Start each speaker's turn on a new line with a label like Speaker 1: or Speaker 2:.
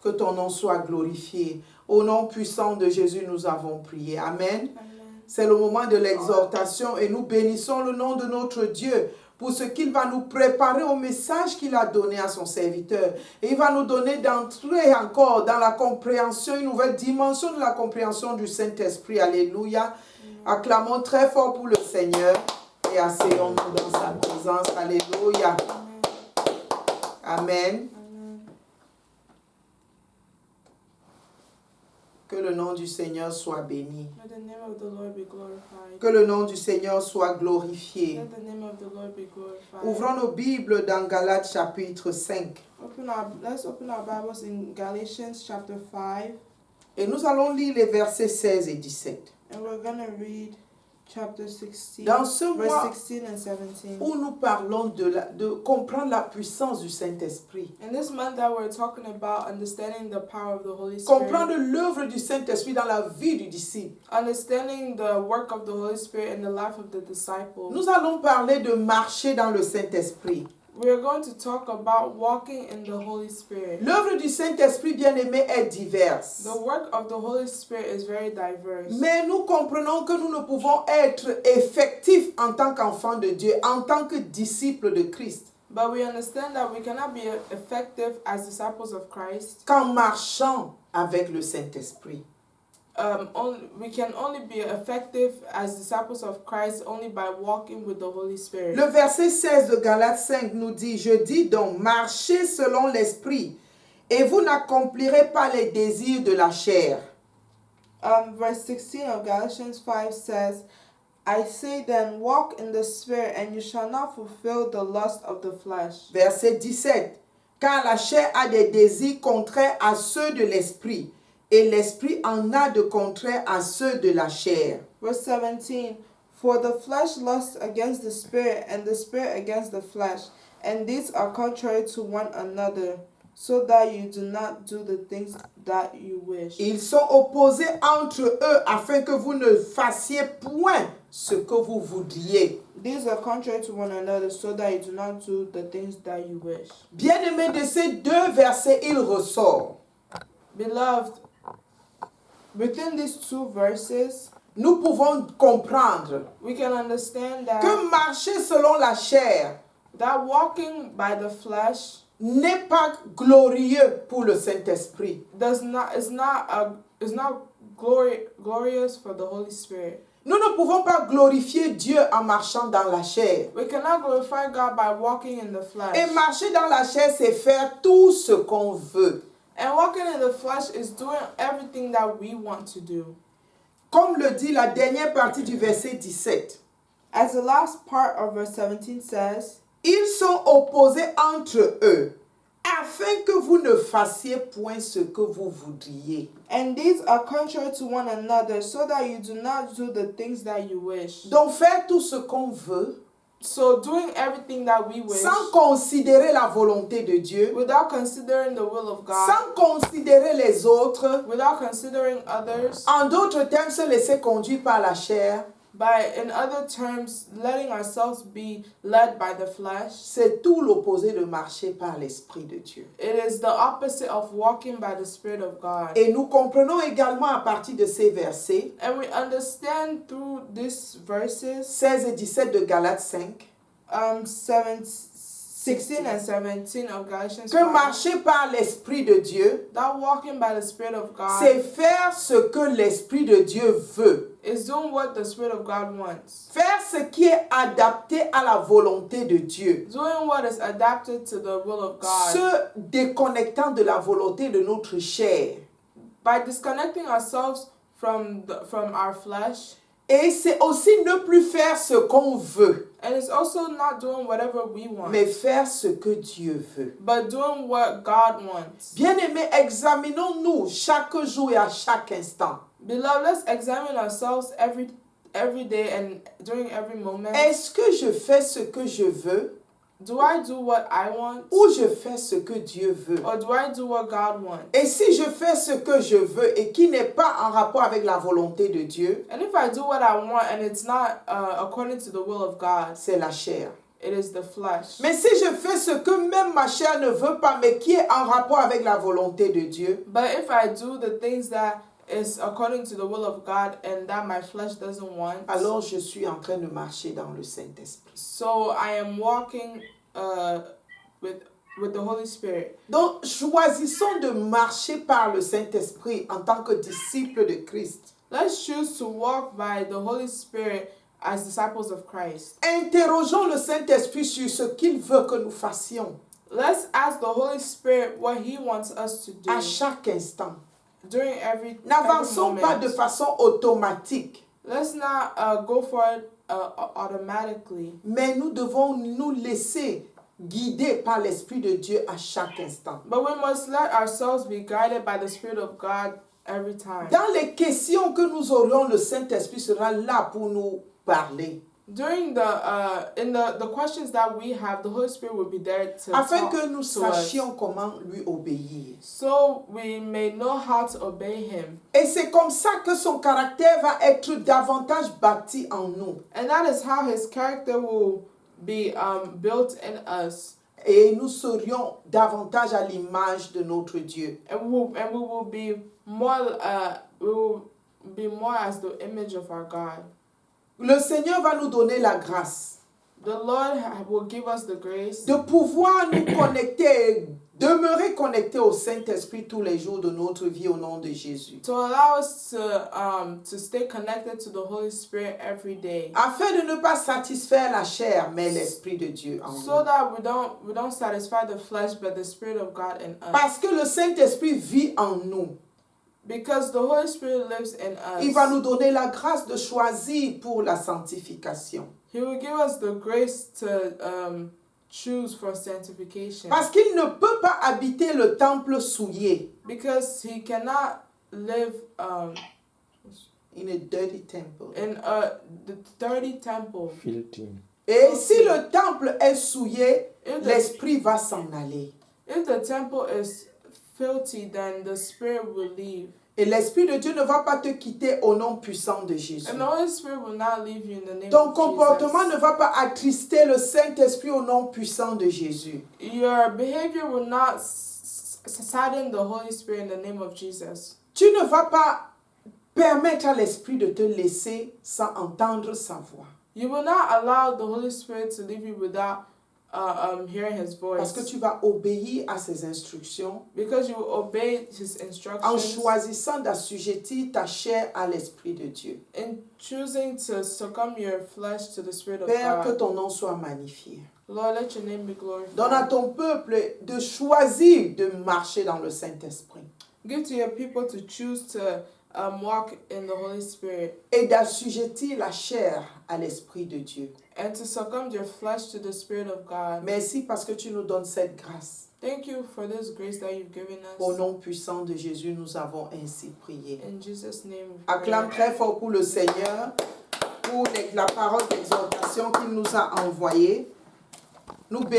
Speaker 1: Que ton nom soit glorifié. Au nom puissant de Jésus, nous avons prié. Amen. C'est le moment de l'exhortation et nous bénissons le nom de notre Dieu pour ce qu'il va nous préparer au message qu'il a donné à son serviteur. Et il va nous donner d'entrer encore dans la compréhension, une nouvelle dimension de la compréhension du Saint-Esprit. Alléluia. Acclamons très fort pour le Seigneur et asseyons-nous dans sa présence. Alléluia. Amen. Que le nom du Seigneur soit béni.
Speaker 2: May the name of the Lord be glorified.
Speaker 1: Que le nom du Seigneur soit glorifié.
Speaker 2: Let the name of the Lord be glorified.
Speaker 1: Ouvrons nos Bibles dans Galates chapitre 5.
Speaker 2: Let's open our Bibles in Galatians chapter 5.
Speaker 1: Et nous allons lire les versets 16 et 17.
Speaker 2: And we're going to read chapter 16,
Speaker 1: Dans ce
Speaker 2: verse
Speaker 1: mois
Speaker 2: 16 and 17.
Speaker 1: où nous parlons de comprendre la puissance du Saint-Esprit,
Speaker 2: In this month that we're talking about understanding the power of the Holy Spirit,
Speaker 1: comprendre l'œuvre du Saint-Esprit dans la vie du disciple,
Speaker 2: understanding the work of the Holy Spirit in the life of the disciple,
Speaker 1: nous allons parler de marcher dans le Saint-Esprit.
Speaker 2: we're going to talk about walking in the Holy Spirit.
Speaker 1: L'œuvre du Saint-Esprit, bien-aimé, est diverse.
Speaker 2: The work of the Holy Spirit is very diverse.
Speaker 1: Mais nous comprenons que nous ne pouvons être effectifs en tant qu'enfants de Dieu, en tant que disciples de Christ,
Speaker 2: But we understand that we cannot be effective as disciples of Christ.
Speaker 1: qu'en marchant avec le Saint-Esprit.
Speaker 2: We can only be effective as disciples of Christ only by walking with the Holy Spirit.
Speaker 1: Le verset 16 de Galates 5 nous dit, « Je dis donc, marchez selon l'Esprit, et vous n'accomplirez pas les désirs de la chair. »
Speaker 2: Verse 16 of Galatians 5 says, I say then, walk in the Spirit, and you shall not fulfill the lust of the flesh.
Speaker 1: Verset 17, « Car la chair a des désirs contraires à ceux de l'Esprit, et l'Esprit en a de contraires à ceux de la chair. »
Speaker 2: Verse 17, for the flesh lusts against the Spirit, and the Spirit against the flesh, and these are contrary to one another, so that you do not do the things that you wish.
Speaker 1: Ils sont opposés entre eux afin que vous ne fassiez point ce que vous voudriez.
Speaker 2: These are contrary to one another, so that you do not do the things that you wish.
Speaker 1: Bien-aimé, de ces deux versets, il ressort.
Speaker 2: Beloved, within these two verses,
Speaker 1: Nous pouvons comprendre
Speaker 2: we can understand that
Speaker 1: que marcher selon la chair
Speaker 2: walking by the flesh
Speaker 1: n'est pas glorieux pour le Saint-Esprit.
Speaker 2: is not glorious for the Holy Spirit.
Speaker 1: Nous ne pouvons pas glorifier Dieu en marchant dans la chair.
Speaker 2: We cannot glorify God by walking in the flesh.
Speaker 1: Et marcher dans la chair, c'est faire tout ce qu'on veut.
Speaker 2: And walking in the flesh is doing everything that we want to do.
Speaker 1: Comme le dit la dernière partie du verset 17.
Speaker 2: As the last part of verse 17 says,
Speaker 1: Ils sont opposés entre eux, afin que vous ne fassiez point ce que vous voudriez.
Speaker 2: and these are contrary to one another, so that you do not do the things that you wish.
Speaker 1: Donc faire tout ce qu'on veut,
Speaker 2: So doing everything that we wish,
Speaker 1: sans considérer la volonté de Dieu,
Speaker 2: without considering the will of God,
Speaker 1: sans considérer les autres,
Speaker 2: without considering others,
Speaker 1: en d'autres termes, se laisser conduire par la chair,
Speaker 2: by, in other terms, letting ourselves be led by the flesh,
Speaker 1: c'est tout l'opposé de marcher par l'Esprit de Dieu.
Speaker 2: it is the opposite of walking by the Spirit of God.
Speaker 1: Et nous comprenons également à partir de ces versets,
Speaker 2: And we understand through these verses,
Speaker 1: 16 et 17 de Galates 5,
Speaker 2: 16 and 17 of Galatians
Speaker 1: que
Speaker 2: 5,
Speaker 1: marcher par l'Esprit de Dieu,
Speaker 2: that walking by the Spirit of God
Speaker 1: c'est faire ce que l'Esprit de Dieu veut.
Speaker 2: is doing what the Spirit of God wants.
Speaker 1: Faire ce qui est adapté à la volonté de Dieu.
Speaker 2: Doing what is adapted to the will of God.
Speaker 1: Se déconnectant de la volonté de notre chair.
Speaker 2: By disconnecting ourselves from our flesh.
Speaker 1: Et c'est aussi ne plus faire ce qu'on veut,
Speaker 2: And it's also not doing whatever we want,
Speaker 1: mais faire ce que Dieu veut.
Speaker 2: but doing what God wants.
Speaker 1: Bien-aimés, examinons-nous chaque jour et à chaque instant.
Speaker 2: Beloved, let's examine ourselves every day and during every moment.
Speaker 1: Est-ce que je fais ce que je veux
Speaker 2: Do I do what I want,
Speaker 1: ou je fais ce que Dieu veut?
Speaker 2: or do I do what God wants?
Speaker 1: Et si je fais ce que je veux et qui n'est pas en rapport avec la volonté de Dieu,
Speaker 2: And if I do what I want and it's not according to the will of God,
Speaker 1: c'est la chair.
Speaker 2: it is the flesh.
Speaker 1: Mais si je fais ce que même ma chair ne veut pas, mais qui est en rapport avec la volonté de Dieu,
Speaker 2: But if I do the things that is according to the will of God and that my flesh doesn't want,
Speaker 1: alors je suis en train de marcher dans le Saint-Esprit.
Speaker 2: so I am walking with the Holy Spirit.
Speaker 1: Donc, choisissons de marcher par le Saint-Esprit en tant que disciples de Christ.
Speaker 2: Let's choose to walk by the Holy Spirit as disciples of Christ.
Speaker 1: Interrogeons le Saint-Esprit sur ce qu'il veut que nous fassions
Speaker 2: Let's ask the Holy Spirit what He wants us to do
Speaker 1: à chaque instant.
Speaker 2: during every
Speaker 1: N'avançons pas de
Speaker 2: moment.
Speaker 1: façon automatique,
Speaker 2: Let's not go for it automatically,
Speaker 1: mais nous devons nous laisser guider par l'Esprit de Dieu à chaque instant.
Speaker 2: but we must let ourselves be guided by the Spirit of God every time.
Speaker 1: Dans les questions que nous aurons, le Saint-Esprit sera là pour nous parler,
Speaker 2: During the questions that we have, the Holy Spirit will be there to
Speaker 1: afin
Speaker 2: talk
Speaker 1: que nous
Speaker 2: to us,
Speaker 1: sachions comment lui obéir.
Speaker 2: so we may know how to obey Him.
Speaker 1: Et c'est comme ça que son caractère va être davantage bâti en nous.
Speaker 2: And that is how His character will be built in us,
Speaker 1: Et nous serions davantage à l'image de notre Dieu.
Speaker 2: and we will be more as the image of our God.
Speaker 1: Le Seigneur va nous donner la grâce
Speaker 2: The Lord will give us the grace
Speaker 1: de pouvoir nous connecter, demeurer connectés au Saint-Esprit tous les jours de notre vie au nom de Jésus.
Speaker 2: to allow us to stay connected to the Holy Spirit every day,
Speaker 1: Afin de ne pas satisfaire la chair, mais l'Esprit de Dieu en
Speaker 2: so
Speaker 1: nous.
Speaker 2: that we don't satisfy the flesh but the Spirit of God in us.
Speaker 1: Parce que le Saint-Esprit vit en nous.
Speaker 2: Because the Holy Spirit lives in us.
Speaker 1: Il va nous donner la grâce de choisir pour la sanctification.
Speaker 2: He will give us the grace to choose for sanctification.
Speaker 1: Parce qu'il ne peut pas habiter le temple souillé.
Speaker 2: Because He cannot live
Speaker 1: In a dirty temple.
Speaker 2: in the dirty temple.
Speaker 3: Filthy.
Speaker 1: Et si le temple est souillé,
Speaker 2: If the,
Speaker 1: l'esprit va s'en aller.
Speaker 2: if the temple is filthy, then the Spirit will leave.
Speaker 1: Et l'Esprit de Dieu ne va pas te quitter au nom puissant de Jésus.
Speaker 2: And the Holy Spirit will not leave you in the name
Speaker 1: Ton
Speaker 2: of
Speaker 1: comportement
Speaker 2: Jesus.
Speaker 1: ne va pas attrister le Saint-Esprit au nom puissant de Jésus.
Speaker 2: Your behavior will not sadden the Holy Spirit in the name of Jesus.
Speaker 1: Tu ne vas pas permettre à l'Esprit de te laisser sans entendre sa voix.
Speaker 2: You will not allow the Holy Spirit to leave you without hearing His voice.
Speaker 1: Parce que tu vas obéir à ses instructions
Speaker 2: Because you will obey His
Speaker 1: en
Speaker 2: instructions
Speaker 1: choisissant d'assujettir ta chair à l'Esprit de Dieu.
Speaker 2: in choosing to succumb your flesh to the Spirit of
Speaker 1: Père, que
Speaker 2: God.
Speaker 1: ton nom soit magnifié.
Speaker 2: Lord, let your name be
Speaker 1: Donne à
Speaker 2: glorified.
Speaker 1: ton peuple de choisir de marcher dans le Saint-Esprit
Speaker 2: Give to your people to choose to walk in the Holy Spirit
Speaker 1: et d'assujettir la chair à l'Esprit de Dieu.
Speaker 2: and to succumb your flesh to the Spirit of God.
Speaker 1: Merci parce que tu nous donnes cette grâce.
Speaker 2: Thank you for this grace that you've given
Speaker 1: Au
Speaker 2: us.
Speaker 1: nom puissant de Jésus, nous avons ainsi prié.
Speaker 2: In Jesus' name we
Speaker 1: Acclame
Speaker 2: pray.
Speaker 1: très fort pour le Seigneur, pour la parole d'exhortation qu'il nous a envoyée. Nous